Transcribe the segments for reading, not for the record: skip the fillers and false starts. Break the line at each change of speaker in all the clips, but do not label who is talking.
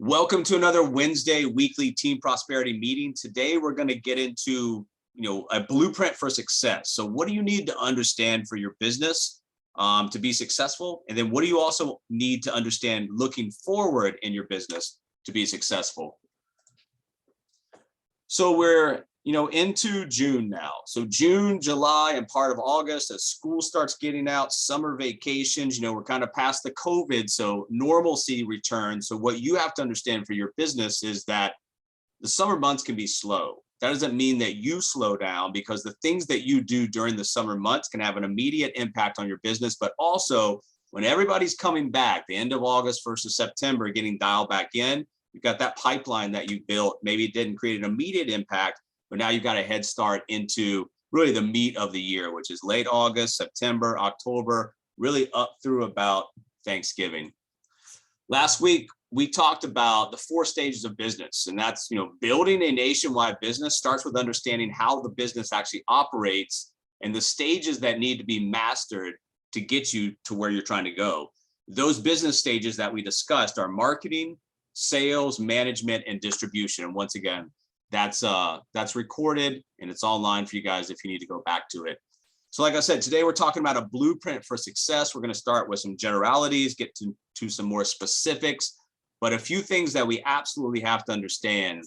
Welcome to another Wednesday weekly team prosperity meeting. Today, we're going to get into, a blueprint for success. So what do you need to understand for your business to be successful? And then what do you also need to understand looking forward in your business to be successful? So we're, into June now. So June, July, and part of August as school starts getting out, summer vacations, we're kind of past the COVID, so normalcy returns. So what you have to understand for your business is that the summer months can be slow. That doesn't mean that you slow down, because the things that you do during the summer months can have an immediate impact on your business, but also when everybody's coming back, the end of August, 1st of September, getting dialed back in, you've got that pipeline that you built. Maybe it didn't create an immediate impact, but now you've got a head start into really the meat of the year, which is late August, September, October, really up through about Thanksgiving. Last week, we talked about the 4 stages of business, and that's, building a nationwide business starts with understanding how the business actually operates and the stages that need to be mastered to get you to where you're trying to go. Those business stages that we discussed are marketing, sales, management, and distribution. And once again, that's recorded and it's online for you guys if you need to go back to it. So like I said, today we're talking about a blueprint for success. We're going to start with some generalities, get to some more specifics, but a few things that we absolutely have to understand.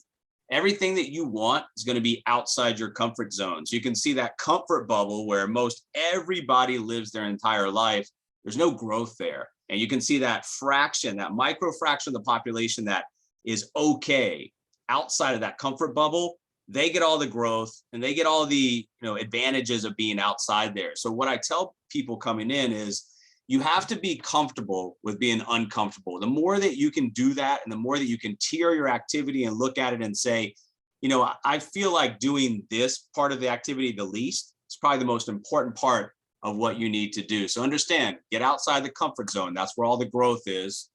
Everything that you want is going to be outside your comfort zone. So you can see that comfort bubble where most everybody lives their entire life. There's no growth there. And you can see that fraction, that micro fraction of the population that is okay outside of that comfort bubble. They get all the growth and they get all the advantages of being outside there. So what I tell people coming in is you have to be comfortable with being uncomfortable. The more that you can do that, and the more that you can tier your activity and look at it and say, I feel like doing this part of the activity the least, it's probably the most important part of what you need to do. So understand, get outside the comfort zone. That's where all the growth is.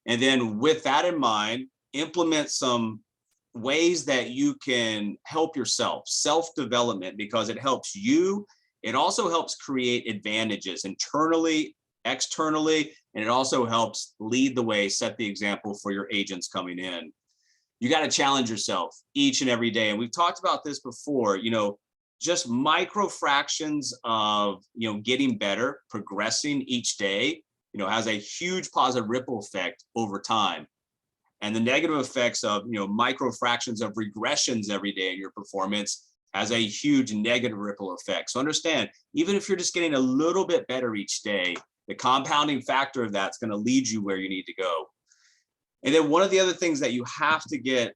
And then with that in mind, implement some ways that you can help yourself, self-development, because it helps you. It also helps create advantages internally, externally, and it also helps lead the way, set the example for your agents coming in. You got to challenge yourself each and every day. And we've talked about this before, just micro fractions of, getting better, progressing each day, has a huge positive ripple effect over time. And the negative effects of, micro fractions of regressions every day in your performance has a huge negative ripple effect. So understand, even if you're just getting a little bit better each day, the compounding factor of that's going to lead you where you need to go. And then one of the other things that you have to get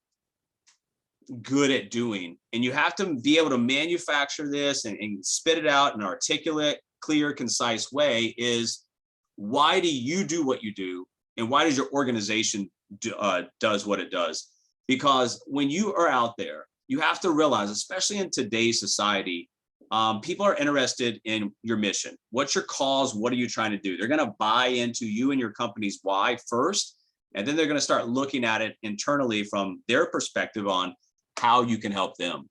good at doing, and you have to be able to manufacture this and spit it out in an articulate, clear, concise way, is why do you do what you do? And why does your organization does what it does? Because when you are out there, you have to realize, especially in today's society, people are interested in your mission. What's your cause? What are you trying to do? They're going to buy into you and your company's why first, and then they're going to start looking at it internally from their perspective on how you can help them.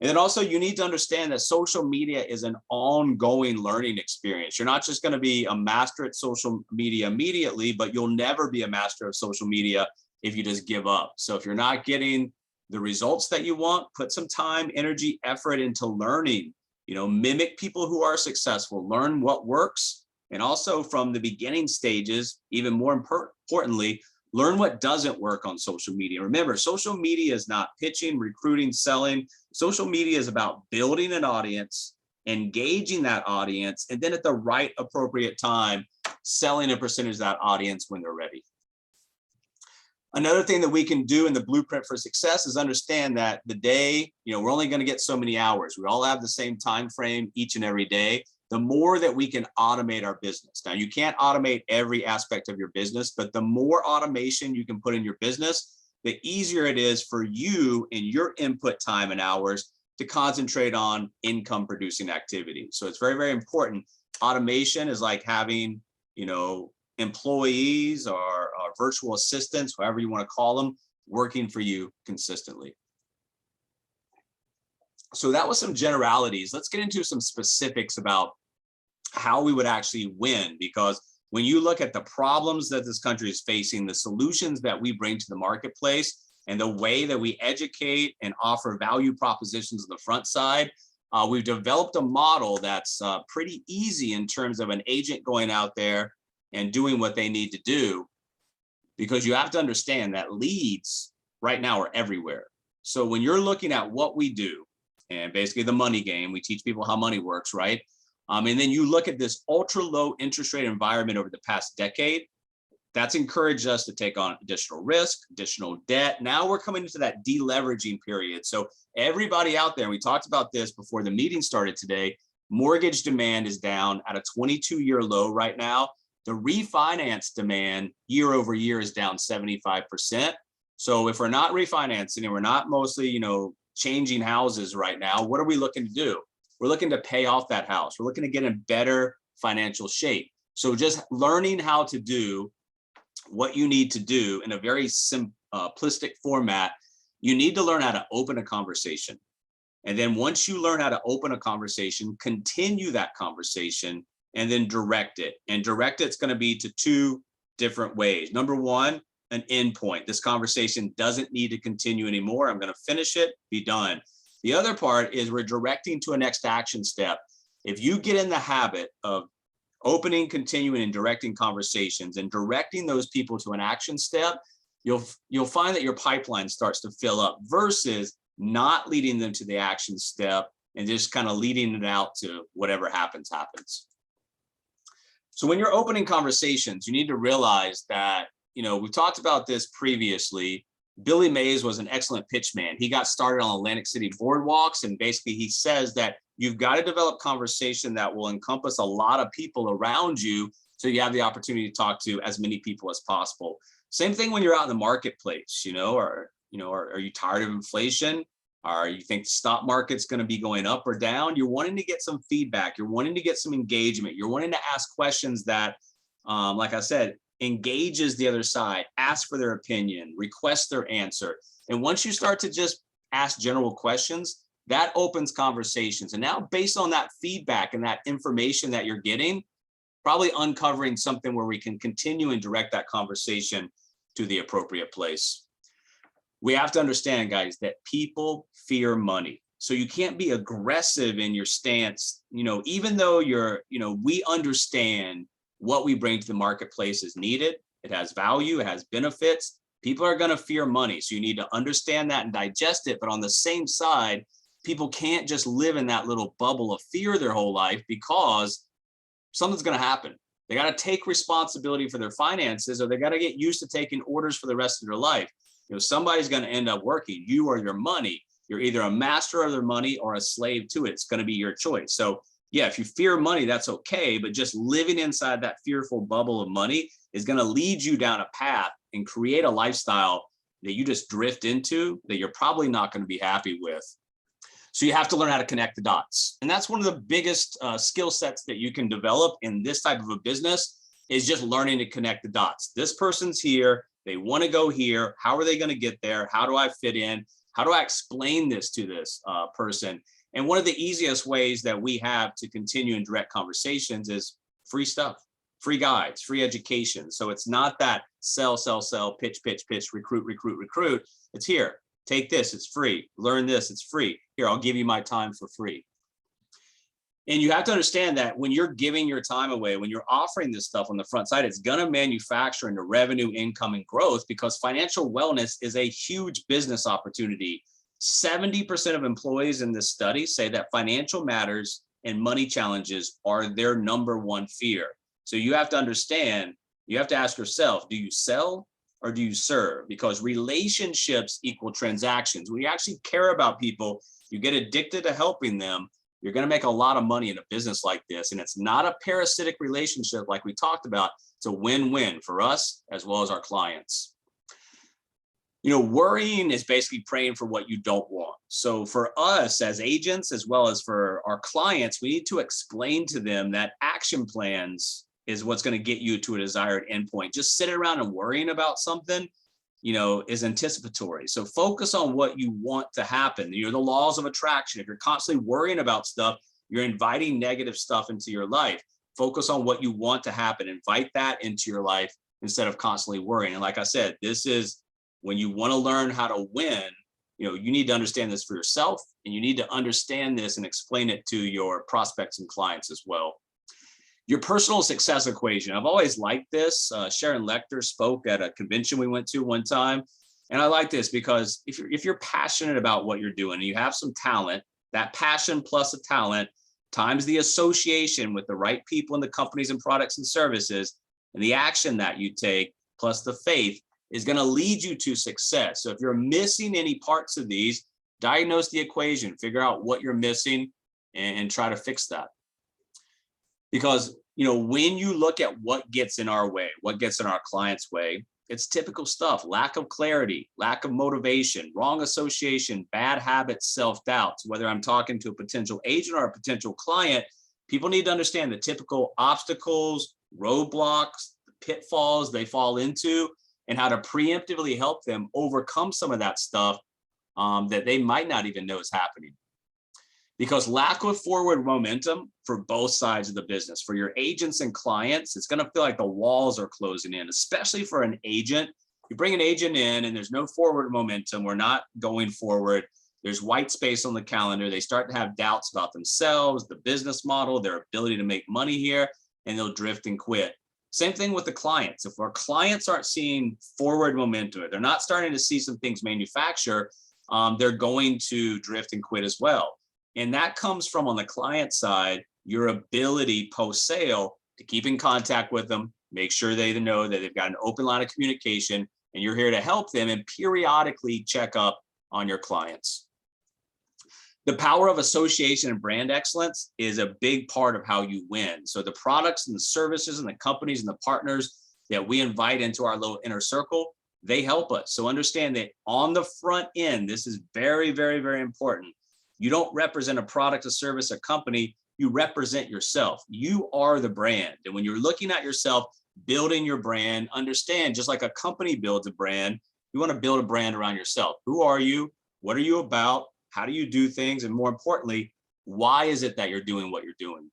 And then also you need to understand that social media is an ongoing learning experience. You're not just going to be a master at social media immediately, but you'll never be a master of social media if you just give up. So if you're not getting the results that you want, put some time, energy, effort into learning, mimic people who are successful, learn what works. And also from the beginning stages, even more importantly, learn what doesn't work on social media. Remember, social media is not pitching, recruiting, selling. Social media is about building an audience, engaging that audience, and then at the right appropriate time, selling a percentage of that audience when they're ready. Another thing that we can do in the blueprint for success is understand that the day, we're only going to get so many hours. We all have the same time frame each and every day. The more that we can automate our business. Now, you can't automate every aspect of your business, but the more automation you can put in your business, the easier it is for you in your input time and hours to concentrate on income producing activity. So it's very, very important. Automation is like having, employees or virtual assistants, whatever you want to call them, working for you consistently. So that was some generalities. Let's get into some specifics about how we would actually win, because when you look at the problems that this country is facing, the solutions that we bring to the marketplace, and the way that we educate and offer value propositions on the front side, we've developed a model that's pretty easy in terms of an agent going out there and doing what they need to do, because you have to understand that leads right now are everywhere. So when you're looking at what we do, and basically the money game, we teach people how money works, right? And then you look at this ultra low interest rate environment over the past decade, that's encouraged us to take on additional risk, additional debt. Now we're coming into that deleveraging period. So everybody out there, and we talked about this before the meeting started today, mortgage demand is down at a 22-year low right now. The refinance demand year over year is down 75%. So if we're not refinancing and we're not mostly, changing houses right now, what are we looking to do? We're looking to pay off that house. We're looking to get in better financial shape. So just learning how to do what you need to do in a very simplistic format, you need to learn how to open a conversation. And then once you learn how to open a conversation, continue that conversation and then direct it. And direct it's going to be to two different ways. Number one, an end point. This conversation doesn't need to continue anymore. I'm going to finish it, be done. The other part is we're directing to a next action step. If you get in the habit of opening, continuing, and directing conversations and directing those people to an action step, you'll find that your pipeline starts to fill up versus not leading them to the action step and just kind of leading it out to whatever happens. So when you're opening conversations, you need to realize that, we've talked about this previously. Billy Mays was an excellent pitch man. He got started on Atlantic City boardwalks, and basically he says that you've got to develop conversation that will encompass a lot of people around you, so you have the opportunity to talk to as many people as possible. Same thing when you're out in the marketplace, are you tired of inflation? Or you think the stock market's going to be going up or down? You're wanting to get some feedback. You're wanting to get some engagement. You're wanting to ask questions that, like I said, engages the other side, ask for their opinion, request their answer. And once you start to just ask general questions, that opens conversations. And now based on that feedback and that information that you're getting, probably uncovering something where we can continue and direct that conversation to the appropriate place. We have to understand, guys, that people fear money. So you can't be aggressive in your stance, even though we understand what we bring to the marketplace is needed. It has value, it has benefits. People are going to fear money. So you need to understand that and digest it. But on the same side, people can't just live in that little bubble of fear their whole life, because something's going to happen. They got to take responsibility for their finances, or they got to get used to taking orders for the rest of their life. Somebody's going to end up working. You or your money. You're either a master of their money or a slave to it. It's going to be your choice. So yeah, if you fear money, that's okay. But just living inside that fearful bubble of money is going to lead you down a path and create a lifestyle that you just drift into that you're probably not going to be happy with. So you have to learn how to connect the dots. And that's one of the biggest skill sets that you can develop in this type of a business, is just learning to connect the dots. This person's here. They want to go here. How are they going to get there? How do I fit in? How do I explain this to this person? And one of the easiest ways that we have to continue and direct conversations is free stuff, free guides, free education. So it's not that sell, pitch, recruit. It's here. Take this, it's free. Learn this, it's free. Here, I'll give you my time for free. And you have to understand that when you're giving your time away, when you're offering this stuff on the front side, it's going to manufacture into revenue, income, and growth, because financial wellness is a huge business opportunity. 70% of employees in this study say that financial matters and money challenges are their number one fear. So you have to understand, you have to ask yourself, do you sell or do you serve? Because relationships equal transactions. When you actually care about people, you get addicted to helping them, you're going to make a lot of money in a business like this. And it's not a parasitic relationship like we talked about. It's a win-win for us as well as our clients. Worrying is basically praying for what you don't want. So for us as agents, as well as for our clients, we need to explain to them that action plans is what's going to get you to a desired endpoint. Just sitting around and worrying about something, is anticipatory. So focus on what you want to happen. The laws of attraction. If you're constantly worrying about stuff, you're inviting negative stuff into your life. Focus on what you want to happen. Invite that into your life instead of constantly worrying. And like I said, this is when you want to learn how to win, you need to understand this for yourself, and you need to understand this and explain it to your prospects and clients as well. Your personal success equation. I've always liked this. Sharon Lechter spoke at a convention we went to one time. And I like this because if you're passionate about what you're doing and you have some talent, that passion plus a talent times the association with the right people in the companies and products and services, and the action that you take plus the faith is going to lead you to success. So if you're missing any parts of these, diagnose the equation, figure out what you're missing, and try to fix that. Because, when you look at what gets in our way, what gets in our client's way, it's typical stuff: lack of clarity, lack of motivation, wrong association, bad habits, self-doubt. Whether I'm talking to a potential agent or a potential client, people need to understand the typical obstacles, roadblocks, pitfalls they fall into, and how to preemptively help them overcome some of that stuff that they might not even know is happening. Because lack of forward momentum for both sides of the business, for your agents and clients, it's going to feel like the walls are closing in, especially for an agent. You bring an agent in and there's no forward momentum. We're not going forward. There's white space on the calendar. They start to have doubts about themselves, the business model, their ability to make money here, and they'll drift and quit. Same thing with the clients. If our clients aren't seeing forward momentum, they're not starting to see some things manufacture, they're going to drift and quit as well. And that comes from, on the client side, your ability post-sale to keep in contact with them, make sure they know that they've got an open line of communication, and you're here to help them, and periodically check up on your clients. The power of association and brand excellence is a big part of how you win. So the products and the services and the companies and the partners that we invite into our little inner circle, they help us. So understand that on the front end, this is very, very, very important. You don't represent a product, a service, a company. You represent yourself. You are the brand. And when you're looking at yourself, building your brand, understand, just like a company builds a brand, you want to build a brand around yourself. Who are you? What are you about? How do you do things? And more importantly, why is it that you're doing what you're doing?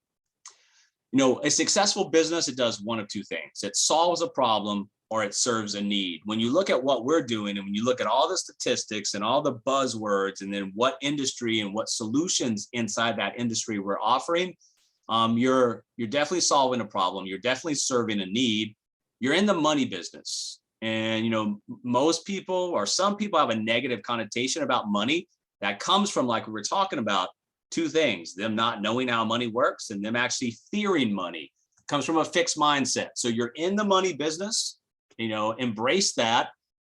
A successful business, it does one of two things. It solves a problem or it serves a need. When you look at what we're doing, and when you look at all the statistics and all the buzzwords, and then what industry and what solutions inside that industry we're offering, you're definitely solving a problem. You're definitely serving a need. You're in the money business. And, most people, or some people, have a negative connotation about money that comes from, like we were talking about, two things: them not knowing how money works, and them actually fearing money. It comes from a fixed mindset. So you're in the money business, embrace that.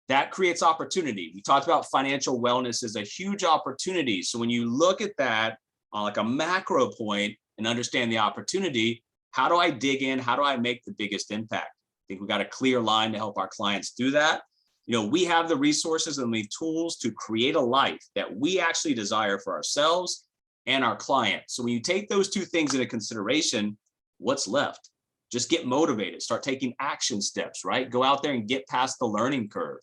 That creates opportunity. We talked about financial wellness is a huge opportunity. So when you look at that on like a macro point and understand the opportunity, how do I dig in? How do I make the biggest impact? I think we've got a clear line to help our clients do that. We have the resources and the tools to create a life that we actually desire for ourselves and our clients. So when you take those two things into consideration, what's left? Just get motivated, start taking action steps, right? Go out there and get past the learning curve.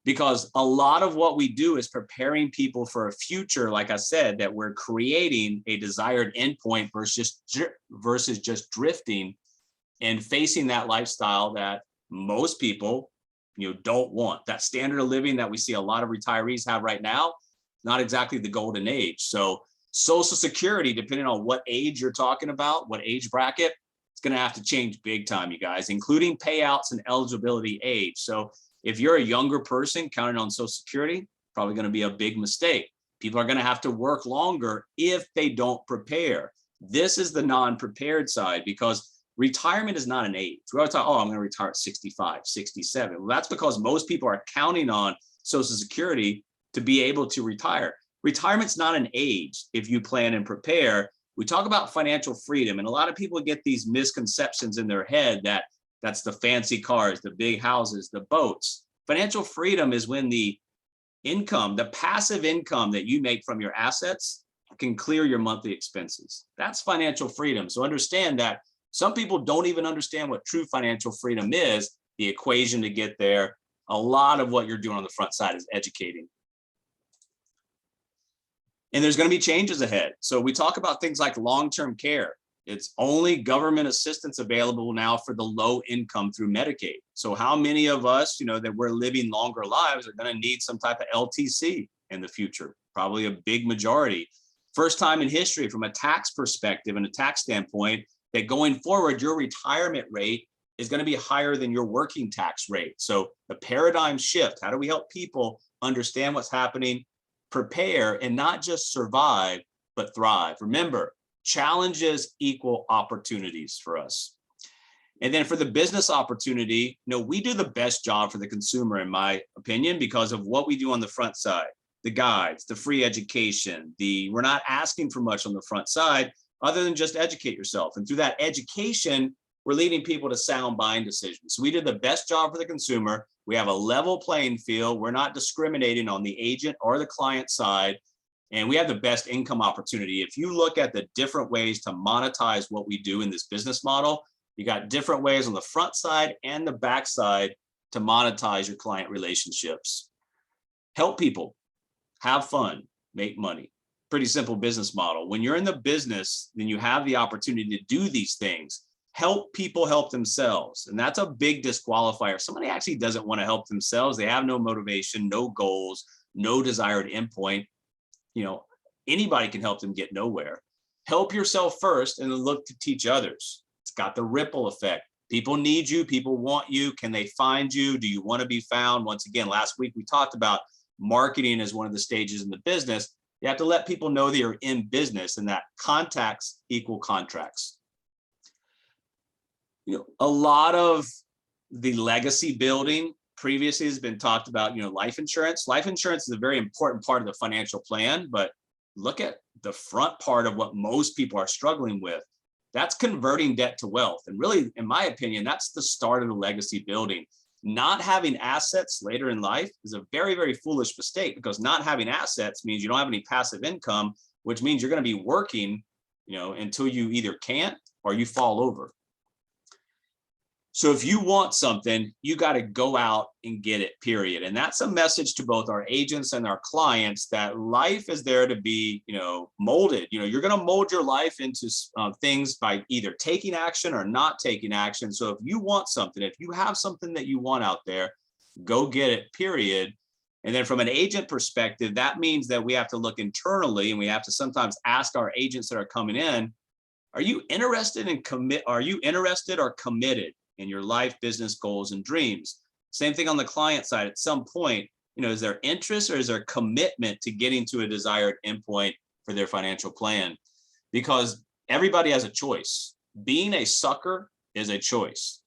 Because a lot of what we do is preparing people for a future, like I said, that we're creating a desired endpoint versus just drifting and facing that lifestyle that most people don't want. That standard of living that we see a lot of retirees have right now, not exactly the golden age. So Social Security, depending on what age you're talking about, what age bracket, it's going to have to change big time, you guys, including payouts and eligibility age. So if you're a younger person counting on Social Security, probably going to be a big mistake. People are going to have to work longer if they don't prepare. This is the non-prepared side, because retirement is not an age. We always talk, I'm going to retire at 65, 67. Well, that's because most people are counting on Social Security to be able to retire. Retirement's not an age if you plan and prepare. We talk about financial freedom, and a lot of people get these misconceptions in their head that that's the fancy cars, the big houses, the boats. Financial freedom is when the income, the passive income that you make from your assets can clear your monthly expenses. That's financial freedom. So understand that some people don't even understand what true financial freedom is, the equation to get there. A lot of what you're doing on the front side is educating. And there's going to be changes ahead. So we talk about things like long-term care. It's only government assistance available now for the low income through Medicaid. So how many of us, that we're living longer lives are going to need some type of LTC in the future? Probably a big majority. First time in history from a tax perspective and a tax standpoint that going forward, your retirement rate is going to be higher than your working tax rate. So the paradigm shift, how do we help people understand what's happening, prepare, and not just survive, but thrive? Remember, challenges equal opportunities for us. And then for the business opportunity, we do the best job for the consumer, in my opinion, because of what we do on the front side, the guides, the free education, we're not asking for much on the front side other than just educate yourself. And through that education, we're leading people to sound buying decisions. So we did the best job for the consumer. We have a level playing field. We're not discriminating on the agent or the client side. And we have the best income opportunity. If you look at the different ways to monetize what we do in this business model, you got different ways on the front side and the back side to monetize your client relationships. Help people, have fun, make money. Pretty simple business model. When you're in the business, then you have the opportunity to do these things. Help people help themselves. And that's a big disqualifier. Somebody actually doesn't want to help themselves. They have no motivation, no goals, no desired endpoint. Anybody can help them get nowhere. Help yourself first and then look to teach others. It's got the ripple effect. People need you. People want you. Can they find you? Do you want to be found? Once again, last week we talked about marketing as one of the stages in the business. You have to let people know that you're in business and that contacts equal contracts. A lot of the legacy building previously has been talked about, life insurance. Life insurance is a very important part of the financial plan, but look at the front part of what most people are struggling with. That's converting debt to wealth. And really, in my opinion, that's the start of the legacy building. Not having assets later in life is a very, very foolish mistake, because not having assets means you don't have any passive income, which means you're going to be working, until you either can't or you fall over. So if you want something, you got to go out and get it, period. And that's a message to both our agents and our clients that life is there to be, molded. You're going to mold your life into things by either taking action or not taking action. So if you want something, if you have something that you want out there, go get it, period. And then from an agent perspective, that means that we have to look internally, and we have to sometimes ask our agents that are coming in, are you interested or committed in your life, business goals, and dreams? Same thing on the client side. At some point, is there interest or is there commitment to getting to a desired endpoint for their financial plan? Because everybody has a choice. Being a sucker is a choice.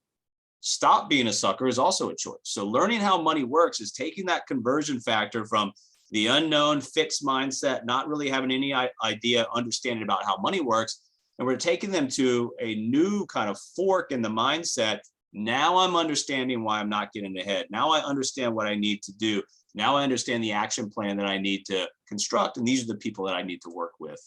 Stop being a sucker is also a choice. So learning how money works is taking that conversion factor from the unknown, fixed mindset, not really having any idea, understanding about how money works, and we're taking them to a new kind of fork in the mindset. Now I'm understanding why I'm not getting ahead. Now I understand what I need to do. Now I understand the action plan that I need to construct. And these are the people that I need to work with.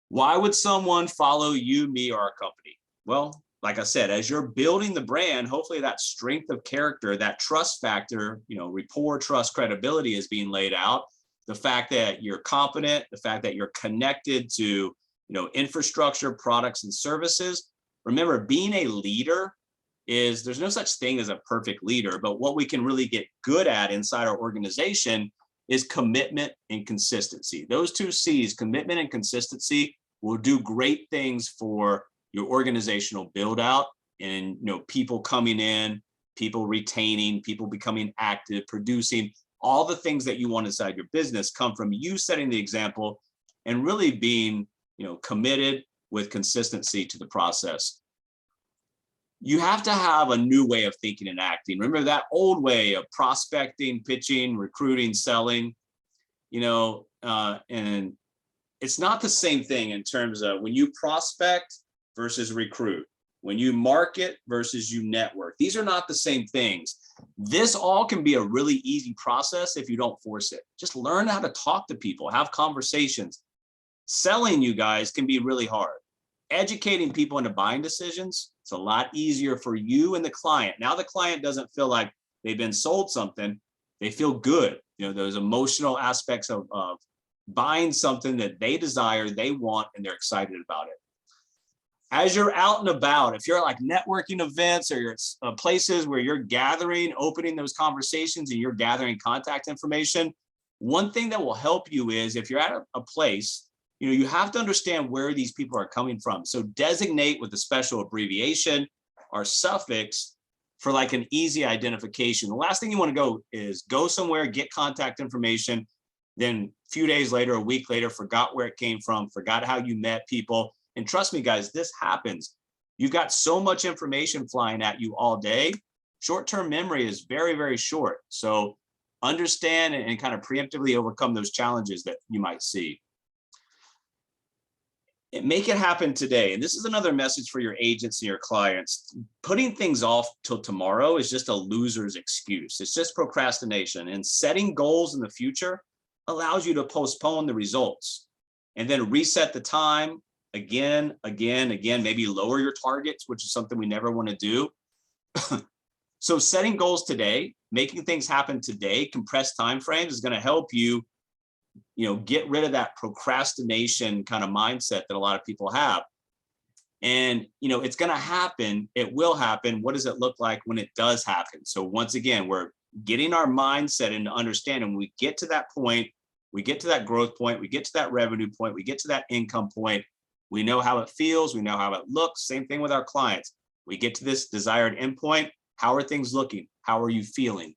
Why would someone follow you, me, or our company? Well, like I said, as you're building the brand, hopefully that strength of character, that trust factor, rapport, trust, credibility is being laid out. The fact that you're competent, the fact that you're connected to infrastructure, products, and services. Remember, being a leader there's no such thing as a perfect leader, but what we can really get good at inside our organization is commitment and consistency. Those two C's, commitment and consistency, will do great things for your organizational build out and people coming in, people retaining, people becoming active, producing. All the things that you want inside your business come from you setting the example and really being committed with consistency to the process. You have to have a new way of thinking and acting. Remember that old way of prospecting, pitching, recruiting, selling, and it's not the same thing in terms of when you prospect versus recruit, when you market versus you network. These are not the same things. This all can be a really easy process if you don't force it. Just learn how to talk to people, have conversations. Selling, you guys, can be really hard. Educating people into buying decisions, it's a lot easier for you and the client. Now the client doesn't feel like they've been sold something. They feel good. Those emotional aspects of buying something that they desire, they want, and they're excited about it. As you're out and about, if you're at like networking events or you're at places where you're gathering, opening those conversations and you're gathering contact information, one thing that will help you is if you're at a place, you have to understand where these people are coming from. So designate with a special abbreviation or suffix for like an easy identification. The last thing you want to go is go somewhere, get contact information, then a few days later, a week later, forgot where it came from, forgot how you met people. And trust me, guys, this happens. You've got so much information flying at you all day. Short-term memory is very, very short. So understand and kind of preemptively overcome those challenges that you might see. And make it happen today. And this is another message for your agents and your clients. Putting things off till tomorrow is just a loser's excuse. It's just procrastination. And setting goals in the future allows you to postpone the results and then reset the time again, maybe lower your targets, which is something we never want to do. So setting goals today, making things happen today, compressed timeframes is going to help you, get rid of that procrastination kind of mindset that a lot of people have. And, it's going to happen. It will happen. What does it look like when it does happen? So once again, we're getting our mindset into understanding when we get to that point, we get to that growth point, we get to that revenue point, we get to that income point. We know how it feels. We know how it looks. Same thing with our clients. We get to this desired endpoint. How are things looking? How are you feeling?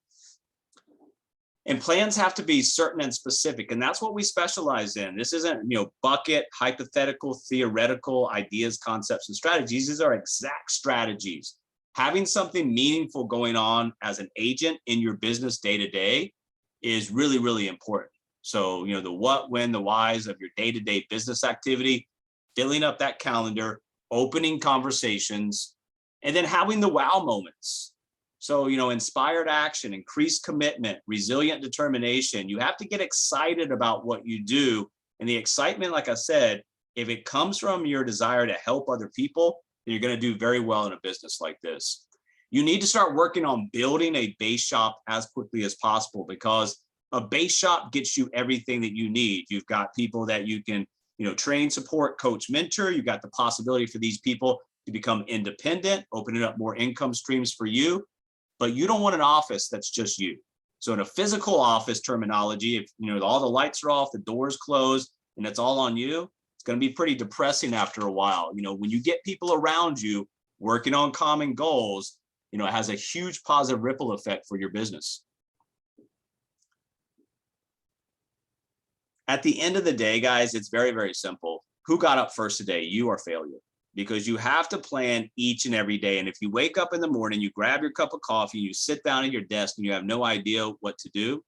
And plans have to be certain and specific. And that's what we specialize in. This isn't, bucket, hypothetical, theoretical ideas, concepts, and strategies. These are exact strategies. Having something meaningful going on as an agent in your business day to day is really, really important. So, the what, when, the whys of your day-to-day business activity, filling up that calendar, opening conversations, and then having the wow moments. So, inspired action, increased commitment, resilient determination. You have to get excited about what you do. And the excitement, like I said, if it comes from your desire to help other people, then you're going to do very well in a business like this. You need to start working on building a base shop as quickly as possible, because a base shop gets you everything that you need. You've got people that you can, train, support, coach, mentor. You've got the possibility for these people to become independent, opening up more income streams for you. But you don't want an office that's just you. So in a physical office terminology, if all the lights are off, the doors closed, and it's all on you, it's going to be pretty depressing after a while. When you get people around you working on common goals, it has a huge positive ripple effect for your business. At the end of the day, guys, it's very, very simple. Who got up first today, you or failure? Because you have to plan each and every day. And if you wake up in the morning, you grab your cup of coffee, you sit down at your desk and you have no idea what to do,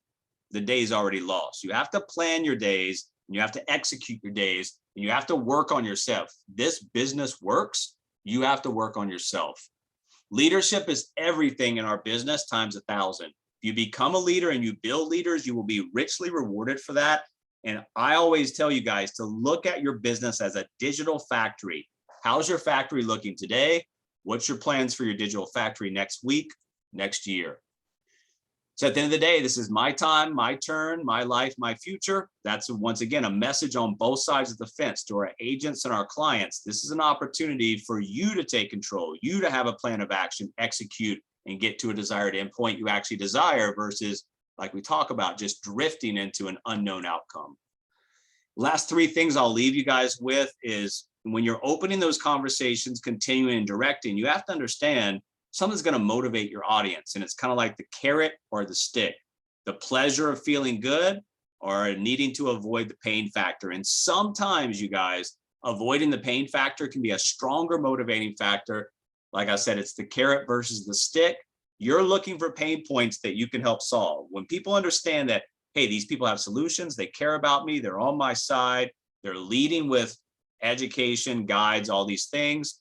the day's already lost. You have to plan your days, and you have to execute your days, and you have to work on yourself. This business works. You have to work on yourself. Leadership is everything in our business times 1,000. If you become a leader and you build leaders, you will be richly rewarded for that. And I always tell you guys to look at your business as a digital factory. How's your factory looking today? What's your plans for your digital factory next week, next year? So at the end of the day, this is my time, my turn, my life, my future. That's once again a message on both sides of the fence to our agents and our clients. This is an opportunity for you to take control, you to have a plan of action, execute, and get to a desired endpoint you actually desire versus, like we talk about, just drifting into an unknown outcome. Last 3 things I'll leave you guys with is when you're opening those conversations, continuing and directing, you have to understand something's going to motivate your audience. And it's kind of like the carrot or the stick, the pleasure of feeling good or needing to avoid the pain factor. And sometimes, you guys, avoiding the pain factor can be a stronger motivating factor. Like I said, it's the carrot versus the stick. You're looking for pain points that you can help solve. When people understand that, hey, these people have solutions, they care about me, they're on my side, they're leading with education, guides, all these things.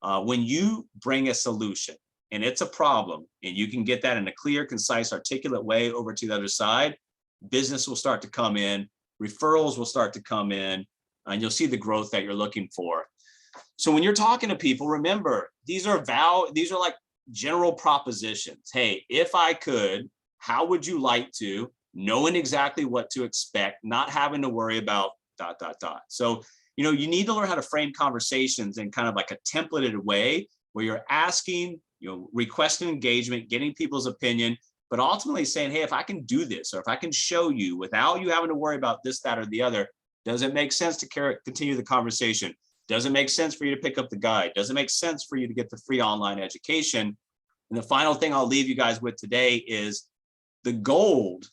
When you bring a solution and it's a problem and you can get that in a clear, concise, articulate way over to the other side, business will start to come in, referrals will start to come in, and you'll see the growth that you're looking for. So when you're talking to people, remember, these are like general propositions. Hey, if I could, how would you like to? Knowing exactly what to expect, not having to worry about ... So you need to learn how to frame conversations in kind of like a templated way where you're asking, requesting engagement, getting people's opinion, but ultimately saying, hey, if I can do this, or if I can show you without you having to worry about this, that, or the other, does it make sense to continue the conversation? Does it make sense for you to pick up the guide? Does it make sense for you to get the free online education? And the final thing I'll leave you guys with today is the gold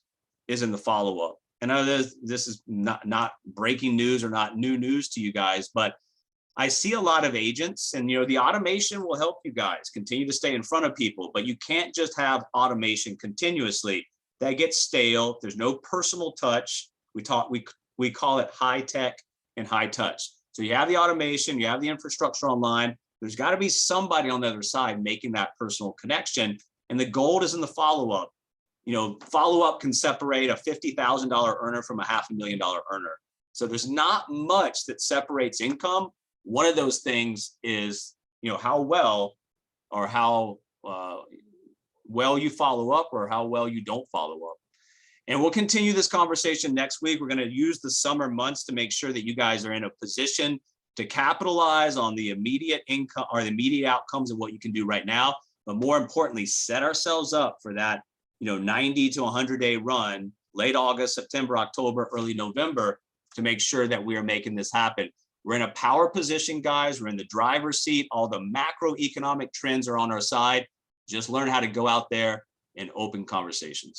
is in the follow-up. And I know this is not breaking news or not new news to you guys, but I see a lot of agents, and the automation will help you guys continue to stay in front of people, but you can't just have automation continuously. That gets stale. There's no personal touch. We call it high tech and high touch. So you have the automation, you have the infrastructure online. There's got to be somebody on the other side making that personal connection. And the gold is in the follow-up. Follow-up can separate a $50,000 earner from a $500,000 earner. So there's not much that separates income. One of those things is, how well or how well you follow up, or how well you don't follow up. And we'll continue this conversation next week. We're going to use the summer months to make sure that you guys are in a position to capitalize on the immediate income or the immediate outcomes of what you can do right now. But more importantly, set ourselves up for that, 90 to 100-day run, late August, September, October, early November, to make sure that we are making this happen. We're in a power position, guys. We're in the driver's seat. All the macroeconomic trends are on our side. Just learn how to go out there and open conversations.